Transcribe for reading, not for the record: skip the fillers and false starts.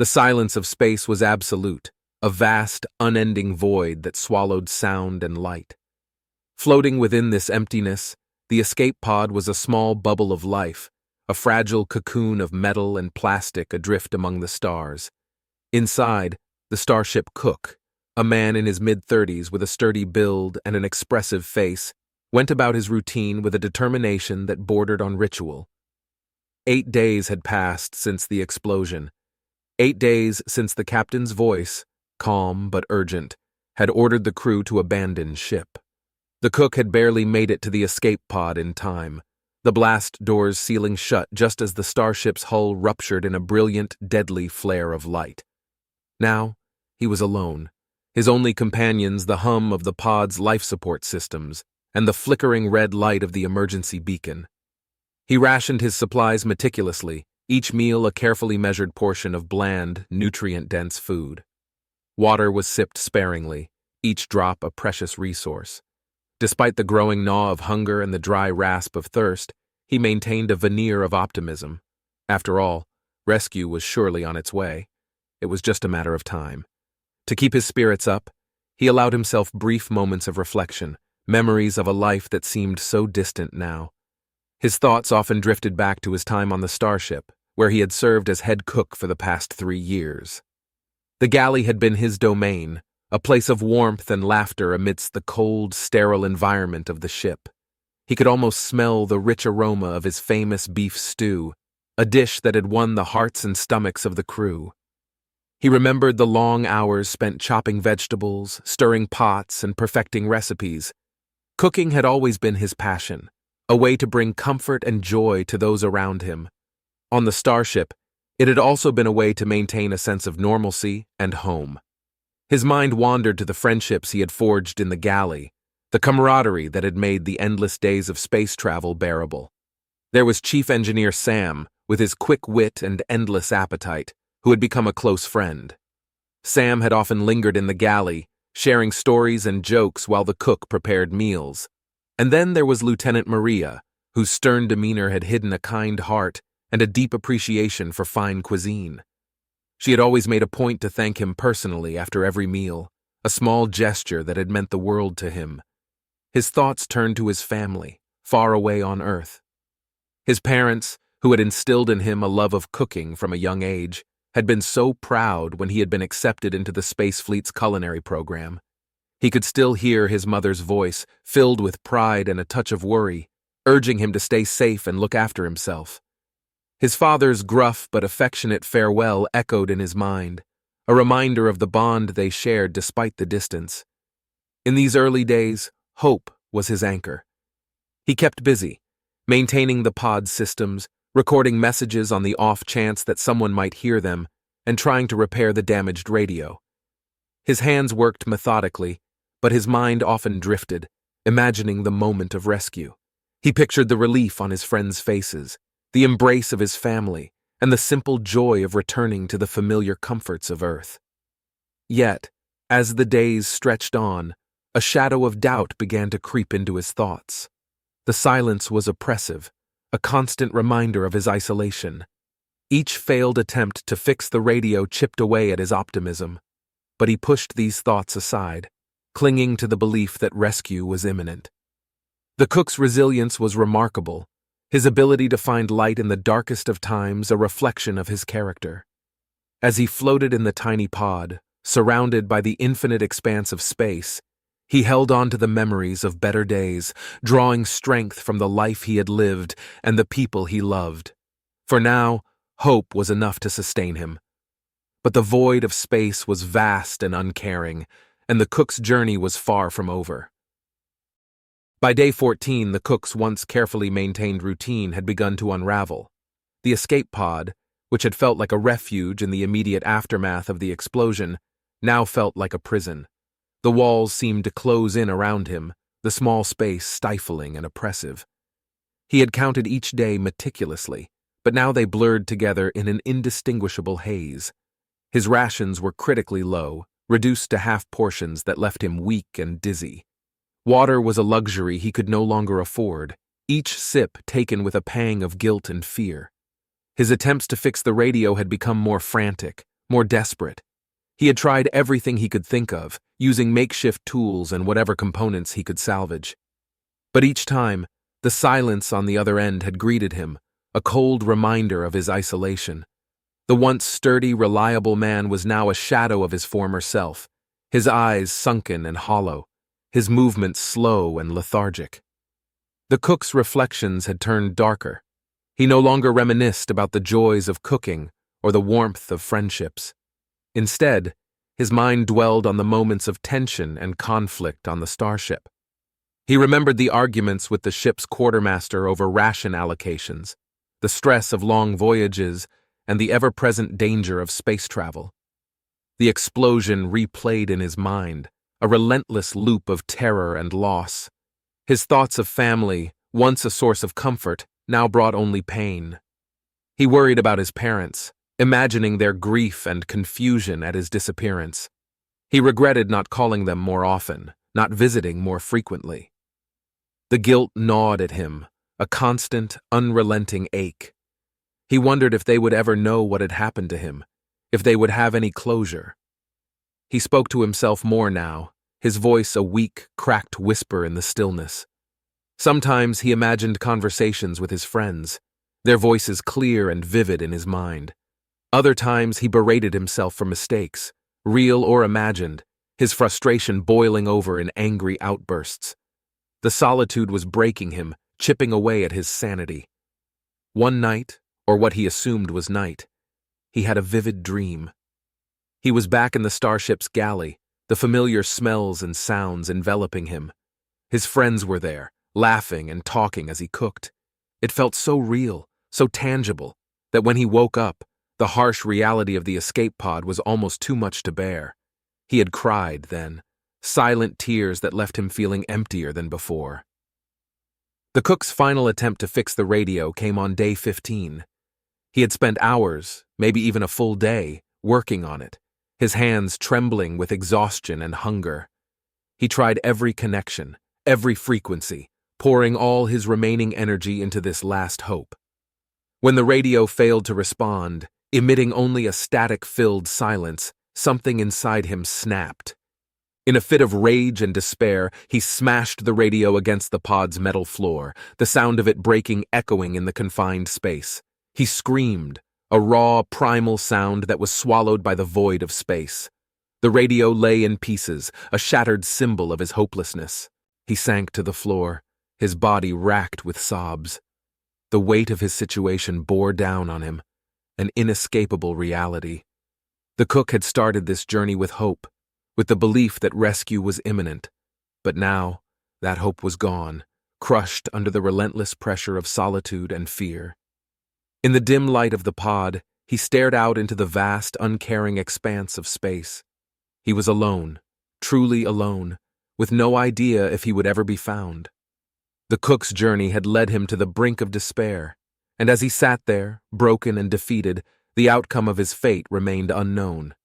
The silence of space was absolute, a vast, unending void that swallowed sound and light. Floating within this emptiness, the escape pod was a small bubble of life, a fragile cocoon of metal and plastic adrift among the stars. Inside, the starship cook, a man in his mid-30s with a sturdy build and an expressive face, went about his routine with a determination that bordered on ritual. 8 days had passed since the explosion. 8 days since the captain's voice, calm but urgent, had ordered the crew to abandon ship. The cook had barely made it to the escape pod in time, the blast doors sealing shut just as the starship's hull ruptured in a brilliant, deadly flare of light. Now, he was alone, his only companions the hum of the pod's life support systems and the flickering red light of the emergency beacon. He rationed his supplies meticulously, each meal a carefully measured portion of bland, nutrient-dense food. Water was sipped sparingly, each drop a precious resource. Despite the growing gnaw of hunger and the dry rasp of thirst, he maintained a veneer of optimism. After all, rescue was surely on its way. It was just a matter of time. To keep his spirits up, he allowed himself brief moments of reflection, memories of a life that seemed so distant now. His thoughts often drifted back to his time on the starship, where he had served as head cook for the past 3 years. The galley had been his domain, a place of warmth and laughter amidst the cold, sterile environment of the ship. He could almost smell the rich aroma of his famous beef stew, a dish that had won the hearts and stomachs of the crew. He remembered the long hours spent chopping vegetables, stirring pots, and perfecting recipes. Cooking had always been his passion, a way to bring comfort and joy to those around him. On the starship, it had also been a way to maintain a sense of normalcy and home. His mind wandered to the friendships he had forged in the galley, the camaraderie that had made the endless days of space travel bearable. There was Chief Engineer Sam, with his quick wit and endless appetite, who had become a close friend. Sam had often lingered in the galley, sharing stories and jokes while the cook prepared meals. And then there was Lieutenant Maria, whose stern demeanor had hidden a kind heart and a deep appreciation for fine cuisine. She had always made a point to thank him personally after every meal, a small gesture that had meant the world to him. His thoughts turned to his family, far away on Earth. His parents, who had instilled in him a love of cooking from a young age, had been so proud when he had been accepted into the Space Fleet's culinary program. He could still hear his mother's voice, filled with pride and a touch of worry, urging him to stay safe and look after himself. His father's gruff but affectionate farewell echoed in his mind, a reminder of the bond they shared despite the distance. In these early days, hope was his anchor. He kept busy, maintaining the pod systems, recording messages on the off chance that someone might hear them, and trying to repair the damaged radio. His hands worked methodically, but his mind often drifted, imagining the moment of rescue. He pictured the relief on his friends' faces, the embrace of his family, and the simple joy of returning to the familiar comforts of Earth. Yet, as the days stretched on, a shadow of doubt began to creep into his thoughts. The silence was oppressive, a constant reminder of his isolation. Each failed attempt to fix the radio chipped away at his optimism, but he pushed these thoughts aside, clinging to the belief that rescue was imminent. The cook's resilience was remarkable, his ability to find light in the darkest of times a reflection of his character. As he floated in the tiny pod, surrounded by the infinite expanse of space, he held on to the memories of better days, drawing strength from the life he had lived and the people he loved. For now, hope was enough to sustain him. But the void of space was vast and uncaring, and the cook's journey was far from over. By day 14, the cook's once carefully maintained routine had begun to unravel. The escape pod, which had felt like a refuge in the immediate aftermath of the explosion, now felt like a prison. The walls seemed to close in around him, the small space stifling and oppressive. He had counted each day meticulously, but now they blurred together in an indistinguishable haze. His rations were critically low, reduced to half portions that left him weak and dizzy. Water was a luxury he could no longer afford, each sip taken with a pang of guilt and fear. His attempts to fix the radio had become more frantic, more desperate. He had tried everything he could think of, using makeshift tools and whatever components he could salvage. But each time, the silence on the other end had greeted him, a cold reminder of his isolation. The once sturdy, reliable man was now a shadow of his former self, his eyes sunken and hollow, his movements slow and lethargic. The cook's reflections had turned darker. He no longer reminisced about the joys of cooking or the warmth of friendships. Instead, his mind dwelled on the moments of tension and conflict on the starship. He remembered the arguments with the ship's quartermaster over ration allocations, the stress of long voyages, and the ever-present danger of space travel. The explosion replayed in his mind, a relentless loop of terror and loss. His thoughts of family, once a source of comfort, now brought only pain. He worried about his parents, imagining their grief and confusion at his disappearance. He regretted not calling them more often, not visiting more frequently. The guilt gnawed at him, a constant, unrelenting ache. He wondered if they would ever know what had happened to him, if they would have any closure. He spoke to himself more now, his voice a weak, cracked whisper in the stillness. Sometimes he imagined conversations with his friends, their voices clear and vivid in his mind. Other times he berated himself for mistakes, real or imagined, his frustration boiling over in angry outbursts. The solitude was breaking him, chipping away at his sanity. One night, or what he assumed was night, he had a vivid dream. He was back in the starship's galley, the familiar smells and sounds enveloping him. His friends were there, laughing and talking as he cooked. It felt so real, so tangible, that when he woke up, the harsh reality of the escape pod was almost too much to bear. He had cried then, silent tears that left him feeling emptier than before. The cook's final attempt to fix the radio came on day 15. He had spent hours, maybe even a full day, working on it, his hands trembling with exhaustion and hunger. He tried every connection, every frequency, pouring all his remaining energy into this last hope. When the radio failed to respond, emitting only a static-filled silence, something inside him snapped. In a fit of rage and despair, he smashed the radio against the pod's metal floor, the sound of it breaking echoing in the confined space. He screamed, a raw, primal sound that was swallowed by the void of space. The radio lay in pieces, a shattered symbol of his hopelessness. He sank to the floor, his body racked with sobs. The weight of his situation bore down on him, an inescapable reality. The cook had started this journey with hope, with the belief that rescue was imminent. But now, that hope was gone, crushed under the relentless pressure of solitude and fear. In the dim light of the pod, he stared out into the vast, uncaring expanse of space. He was alone, truly alone, with no idea if he would ever be found. The cook's journey had led him to the brink of despair, and as he sat there, broken and defeated, the outcome of his fate remained unknown.